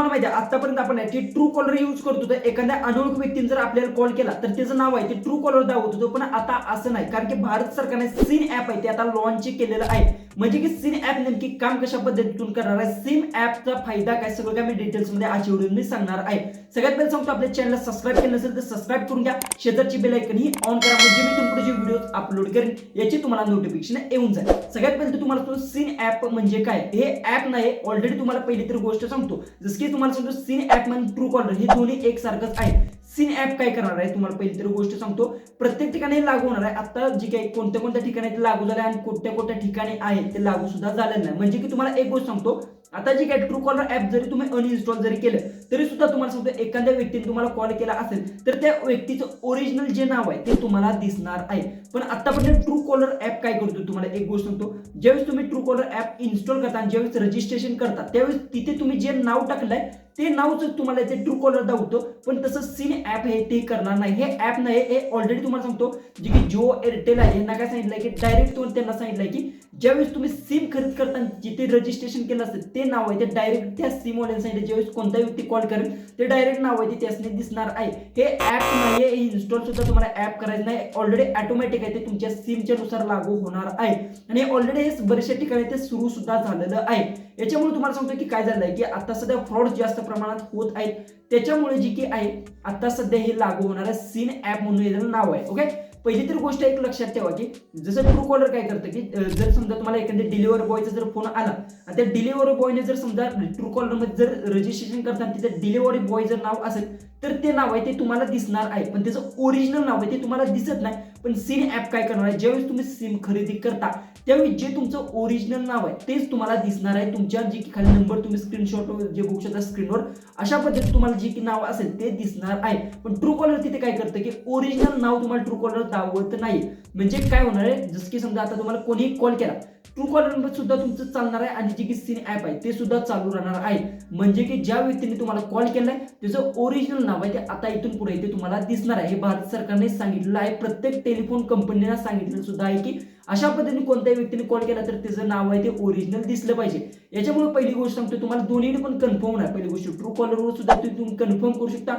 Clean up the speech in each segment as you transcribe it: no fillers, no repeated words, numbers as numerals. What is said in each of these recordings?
तुम्हाला माहिती आहे आतापर्यंत आपण ट्रू कॉलर यूज करत होतो. एखाद्या अनोळखी व्यक्तीने जर आपल्याला कॉल केला तर त्याचं नाव आहे ते ट्रू कॉलर दाखवत होतो. पण आता असं नाही, कारण की भारत सरकारने सिन ऍप आहे ते आता लॉन्च केलेलं आहे. म्हणजे की सिन ऍप नेमकी काम कशा पद्धतीतून करणार आहे, सिन ऍपचा फायदा काय, सगळं काय मी डिटेल्स मध्ये आजच्या व्हिडिओमध्ये सांगणार आहे. सगळ्यात पहिले सांगतो, आपल्या चॅनलला सबस्क्राईब केलं नसेल तर सबस्क्राईब करून घ्या, शेजारची बेल आयकन ही ऑन करा, म्हणजे मी तुमचे जे व्हिडिओ अपलोड करेन याची तुम्हाला नोटिफिकेशन येऊन जाईल. सगळ्यात पहिले तुम्हाला तो सिन ऍप म्हणजे काय, हे ऍप नाही, ऑलरेडी तुम्हाला पहिली तर गोष्ट सांगतो. जसं की तुम्हाला सांगतो सिन ऍप म्हणजे ट्रू कॉलर हे दोन्ही एकसारखंच आहे. सिन ऍप काय करणार आहे तुम्हाला पहिली तर गोष्ट सांगतो, प्रत्येक ठिकाणी लागू होणार आहे. आता जे काही कोणत्या कोणत्या ठिकाणी ते लागू झालं आणि कोणत्या कोणत्या ठिकाणी आहे ते लागू सुद्धा झालेलं नाही. म्हणजे की तुम्हाला एक गोष्ट सांगतो, आता जे काही ट्रू कॉलर ऍप जरी तुम्ही अनइन्स्टॉल जरी केलं तरी सुद्धा तुम्हाला सांगतो, एखाद्या व्यक्तीने तुम्हाला कॉल केला असेल तर त्या व्यक्तीचं ओरिजिनल जे नाव आहे ते तुम्हाला दिसणार आहे. पण आतापर्यंत ट्रू कॉलर ऍप काय करतो तुम्हाला एक गोष्ट सांगतो, ज्यावेळेस तुम्ही ट्रू कॉलर ऍप इन्स्टॉल करता आणि ज्यावेळेस रजिस्ट्रेशन करता त्यावेळेस तिथे तुम्ही जे नाव टाकलंय ते नावच तुम्हाला ते ट्रू कॉलर दाखवतो. पण तसं सिन ऍप हे ते करणार नाही. हे ऍप नाही, हे ऑलरेडी तुम्हाला सांगतो जे की जिओ एअरटेल आहे यांना काय सांगितलंय की डायरेक्ट त्यांना सांगितलंय की ज्यावेळेस तुम्ही सिम खरेदी करताना जिथे रजिस्ट्रेशन केलं असेल ते नाव आहे ते डायरेक्ट त्या सिम वाल्याने सांगितलं, ज्यावेळेस कोणता व्यक्ती कॉल करेल ते डायरेक्ट नाव आहे ते त्यासने दिसणार आहे. हे ऍप नाही, हे इन्स्टॉल सुद्धा तुम्हाला ऍप करायचं नाही, ऑलरेडी ऑटोमॅटिक आहे ते तुमच्या सिमच्या नुसार लागू होणार आहे. आणि ऑलरेडी हे बऱ्याचशा ठिकाणी ते सुरू सुद्धा झालेलं आहे. याच्यामुळे तुम्हाला सांगतो की काय झालंय की आता सध्या फ्रॉड जास्त प्रमाणात होत आहेत, त्याच्यामुळे जी की आहे आता सध्या हे लागू होणार आहे सिन ऍप म्हणून याचं नाव आहे. ओके, पहिली तर गोष्ट एक लक्षात ठेवा की जसं ट्रू कॉलर काय करतं की जर समजा तुम्हाला एखाद्या डिलिव्हरी बॉयचा जर फोन आला आणि त्या डिलिव्हरी बॉयने जर समजा ट्रू कॉलर मध्ये जर रजिस्ट्रेशन करताना तिथे डिलिव्हरी बॉय जर नाव असेल तर ते नाव आहे ते तुम्हाला दिसणार आहे, पण त्याचं ओरिजिनल नाव आहे ते तुम्हाला दिसत नाही. पण सिन ऍप काय करणार आहे, ज्यावेळेस तुम्ही सिम खरेदी करता त्यावेळी जे तुमचं ओरिजिनल नाव आहे तेच तुम्हाला दिसणार आहे. तुमच्या जी की खाली नंबर तुम्ही स्क्रीनशॉट जे बघू शकता स्क्रीनवर, अशा पद्धतीने तुम्हाला जे की नाव असेल ते दिसणार आहे. पण ट्रू कॉलर तिथे काय करतं की ओरिजिनल नाव तुम्हाला ट्रू कॉलर दाखवत नाही. म्हणजे काय होणार आहे, जसं की समजा आता तुम्हाला कोणीही कॉल केला ट्रू कॉलर सुद्धा तुमचं चालणार आहे आणि जे की सिन ऍप आहे ते सुद्धा चालू राहणार आहे. म्हणजे की ज्या व्यक्तीने तुम्हाला कॉल केलाय त्याचं ओरिजिनल नाव आहे ते आता इथून पुढे ते तुम्हाला दिसणार आहे. हे भारत सरकारने सांगितलेलं आहे, प्रत्येक टेलिफोन कंपनीला सांगितलेलं सुद्धा आहे की अशा पद्धतीने कोणत्याही व्यक्तीने कॉल केला तर त्याचं नाव आहे ते ओरिजिनल दिसलं पाहिजे. याच्यामुळे पहिली गोष्ट सांगतो तुम्हाला दोन्हीने पण कन्फर्म नाही. पहिली गोष्ट ट्रू कॉलरवर सुद्धा तुम्ही कन्फर्म करू शकता,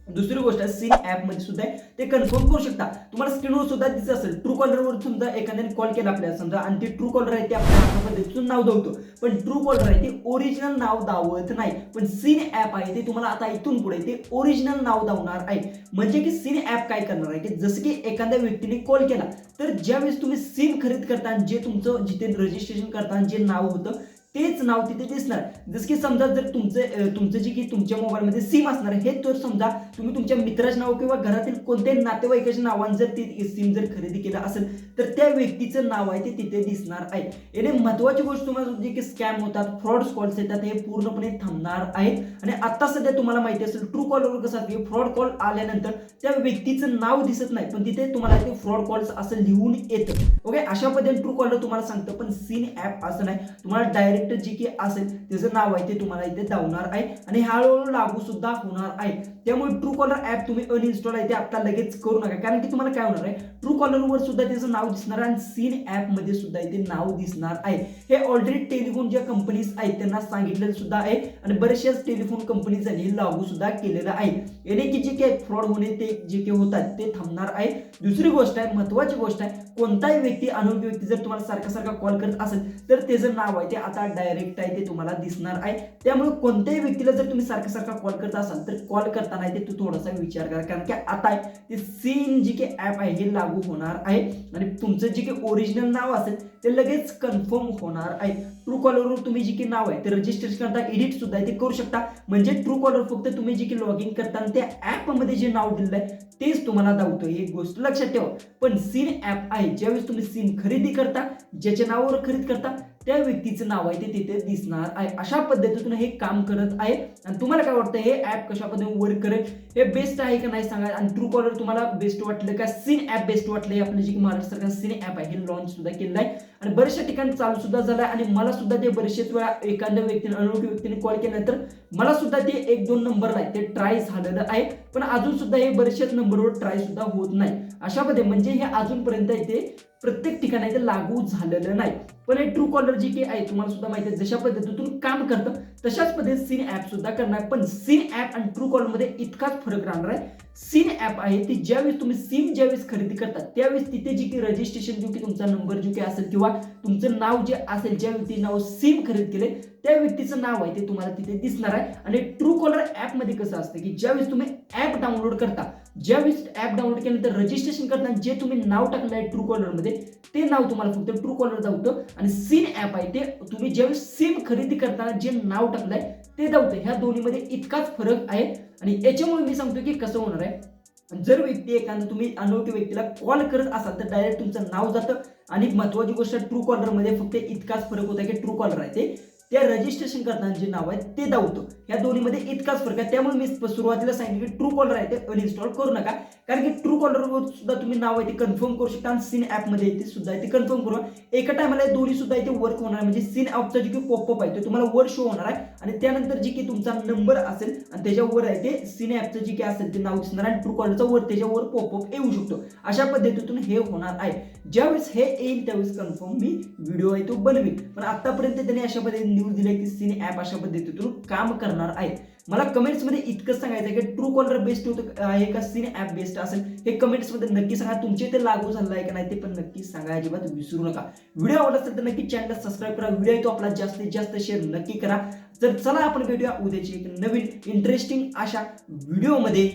दुसरी गोष्ट सिन ऍप मध्ये सुद्धा ते कन्फर्म करू शकता. तुम्हाला स्क्रीनवर सुद्धा दिसत असेल ट्रू कॉलरवर सुद्धा एखाद्याने कॉल केला आपल्याला समजा आणि ते ट्रू कॉलर आहे ते आपल्या पद्धतीतून नाव दाखवतो, पण ट्रू कॉलर आहे ते ओरिजिनल नाव दाखवत नाही. पण सिन ऍप आहे ते तुम्हाला आता इथून पुढे ते ओरिजिनल नाव दाखवणार आहे. म्हणजे की सिन ऍप काय करणार आहे की जसं की एखाद्या व्यक्तीने कॉल केला तर ज्यावेळेस तुम्ही सिम खरेदी करताना जे तुमचं जिथे रजिस्ट्रेशन करताना जे नाव होतं तेच नाव तिथे दिसणार. जसं की समजा जर तुमचं जे की तुमच्या मोबाईलमध्ये सिम असणार हे तर समजा तुम्ही तुमच्या मित्राचं नाव किंवा घरातील कोणत्याही नातेवाईकाच्या नावाने जर ती सिम जर खरेदी केला असेल तर त्या व्यक्तीचं नाव आहे ते तिथे दिसणार आहे. याने महत्वाची गोष्ट तुम्हाला जे की स्कॅम होतात, फ्रॉड कॉल्स येतात हे पूर्णपणे थांबणार आहेत. आणि आता सध्या तुम्हाला माहिती असेल ट्रू कॉलवर कसं की फ्रॉड कॉल आल्यानंतर त्या व्यक्तीचं नाव दिसत नाही, पण तिथे तुम्हाला ते फ्रॉड कॉल्स असं लिहून येतं. ओके, अशा पद्धतीने ट्रू कॉलर तुम्हाला सांगतं. पण सिन ऍप असं नाही, तुम्हाला डायरेक्ट जे की असेल त्याचं नाव आहे ते तुम्हाला इथे दाखवणार आहे आणि हळूहळू लागू सुद्धा होणार आहे. त्यामुळे ट्रू कॉलर ऍप तुम्ही अनइन्स्टॉल आहे ते आता लगेच करू नका, कारण की तुम्हाला काय होणार आहे ट्रू कॉलरवर सुद्धा त्याचं नाव दिसणार आणि सिन ऍप मध्ये सुद्धा इथे नाव दिसणार आहे. हे ऑलरेडी टेलिफोन ज्या कंपनीज आहेत त्यांना सांगितलेलं सुद्धा आहे आणि बरेचशाच टेलिफोन कंपनीज हे लागू सुद्धा केलेलं आहे. याने की जे काही फ्रॉड होणे ते जे काही होतात ते थांबणार आहे. दुसरी गोष्ट आहे, महत्वाची गोष्ट आहे, कोणताही व्यक्ती अनोळखी व्यक्ती जर तुम्हाला सारखा सारखा कॉल करत असेल तर त्याचं नाव आहे ते आता डायरेक्ट आहे ते तुम्हाला दिसणार आहे. त्यामुळे कोणत्याही व्यक्तीला जर तुम्ही सारखा सारखा कॉल करत असाल तर कॉल करताना ते थोडासा विचार करा, कारण की आता ते सिन जे काही ऍप आहे हे लागू होणार आहे आणि तुमचं जे काही ओरिजिनल नाव असेल ते लगेच कन्फर्म होणार आहे. ट्रू कॉलरवर तुम्ही जे काही नाव आहे ते रजिस्ट्रेशन करता, एडिट सुद्धा ते करू शकता. म्हणजे ट्रू कॉलर फक्त तुम्ही जे काही लॉग इन करताना त्या ऍप मध्ये जे नाव दिलंय तेच तुम्हाला दाखवतो, ही गोष्ट लक्षात ठेवा. पण सिन ऍप आहे ज्यावेळेस तुम्ही सिम खरेदी करता, ज्याच्या नावावर खरेदी करता त्या व्यक्तीचं नाव आहे ते तिथे दिसणार आहे. अशा पद्धतीतून हे काम करत आहे. आणि तुम्हाला काय वाटतं हे ऍप कशा पद्धतीने वर्क करेल, हे बेस्ट आहे का नाही सांगा. आणि ट्रू कॉलर तुम्हाला बेस्ट वाटलं का सिन ऍप बेस्ट वाटलं, आपलं जे महाराष्ट्र सरकार सिन ऍप आहे हे लॉन्च सुद्धा केलेलं आहे. आणि बऱ्याचशा ठिकाणी चालू सुद्धा झालाय आणि मला सुद्धा ते बरेचशेच वेळा एखाद्या व्यक्तीने अनोळखी व्यक्तीने कॉल केल्यानंतर मला सुद्धा ते 1-2 नंबरला आहे ते ट्राय झालेलं आहे, पण अजून सुद्धा हे बरेचशाच नंबरवर ट्राय सुद्धा होत नाही. अशामध्ये म्हणजे हे अजूनपर्यंत ते प्रत्येक ठिकाणी ते लागू झालेलं नाही. पण हे ट्रू कॉलर जी की आहे तुम्हाला सुद्धा माहिती आहे जशा पद्धतीतून काम करतं तशाच पद्धतीने सीन ऍप सुद्धा करणार. पण सीन ऍप आणि ट्रू कॉलर मध्ये इतकाच फरक राहणार आहे. सीन ऍप आहे ती ज्यावेळेस तुम्ही सिम ज्यावेळेस खरेदी करता त्यावेळेस तिथे जी की रजिस्ट्रेशन जो की तुमचा नंबर जो की असेल किंवा तुमचं नाव जे असेल ज्या व्यक्ती नाव सिम खरेदी केले त्या व्यक्तीचं नाव आहे ते तुम्हाला तिथे दिसणार आहे. आणि ट्रू कॉलर ऍप मध्ये कसं असतं की ज्यावेळेस तुम्ही ऍप डाउनलोड करता ज्यावेळेस ऍप डाउनलोड केल्यानंतर रजिस्ट्रेशन करताना जे तुम्ही नाव टाकलं आहे ट्रू कॉलर मध्ये ते नाव तुम्हाला फक्त ट्रू कॉलर दावतं आणि सीन ऍप आहे ते तुम्ही ज्यावेळेस सिम खरेदी करताना जे नाव टाकलंय ते दावतं. ह्या दोन्हीमध्ये इतकाच फरक आहे आणि याच्यामुळे मी सांगतो की कसं होणार आहे. जर व्यक्ती एखादा तुम्ही अनोळखी व्यक्तीला कॉल करत असाल तर डायरेक्ट तुमचं नाव जातं आणि महत्वाची गोष्ट ट्रू कॉलर मध्ये फक्त इतकाच फरक होता की ट्रू कॉलर आहे ते त्या रजिस्ट्रेशन करताना जे नाव आहे ते दावतं. या दोन्हीमध्ये इतकाच फरक आहे. त्यामुळे मी सुरुवातीला सांगितलं की ट्रू कॉलर आहे ते अनइन्स्टॉल करू नका, कारण की ट्रू कॉलरवर सुद्धा तुम्ही नाव आहे ते कन्फर्म करू शकता आणि सीन ऍप मध्ये ते सुद्धा आहे ते कन्फर्म करू. एका टायमाला दोन्ही सुद्धा इथे वर्क होणार म्हणजे सीन ऍपचा जे की पॉपअप आहे ते तुम्हाला वर शो होणार आहे आणि त्यानंतर जी की तुमचा नंबर असेल आणि त्याच्यावर आहे ते सीन ऍपचं जे की असेल ते नाव दिसणार आणि ट्रू कॉलरचा वर त्याच्यावर पॉपअप येऊ शकतो. अशा पद्धतीतून हे होणार आहे. ज्यावेळेस हे येईल त्यावेळेस कन्फर्म मी व्हिडिओ आहे तो बनवेल. पण आतापर्यंत त्यांनी अशा पद्धतीने न्यूज दिली की सीन ऍप अशा पद्धतीतून काम करणार आहे. मला कमेंट्स मध्ये इतकंच सांगायचं आहे की ट्रू कॉलर बेस्ट होतं आहे का सीन ऍप बेस्ट असेल हे कमेंट्स मध्ये नक्की सांगा. तुमचे ते लागू झालं आहे का नाही ते पण नक्की सांगा, अजिबात विसरू नका. व्हिडिओ आवडला असेल तर नक्की चॅनलला सबस्क्राईब करा. व्हिडिओ तो आपला जास्तीत जास्त शेअर नक्की करा. तर चला आपण भेटूया उद्याची एक नवीन इंटरेस्टिंग अशा व्हिडिओमध्ये.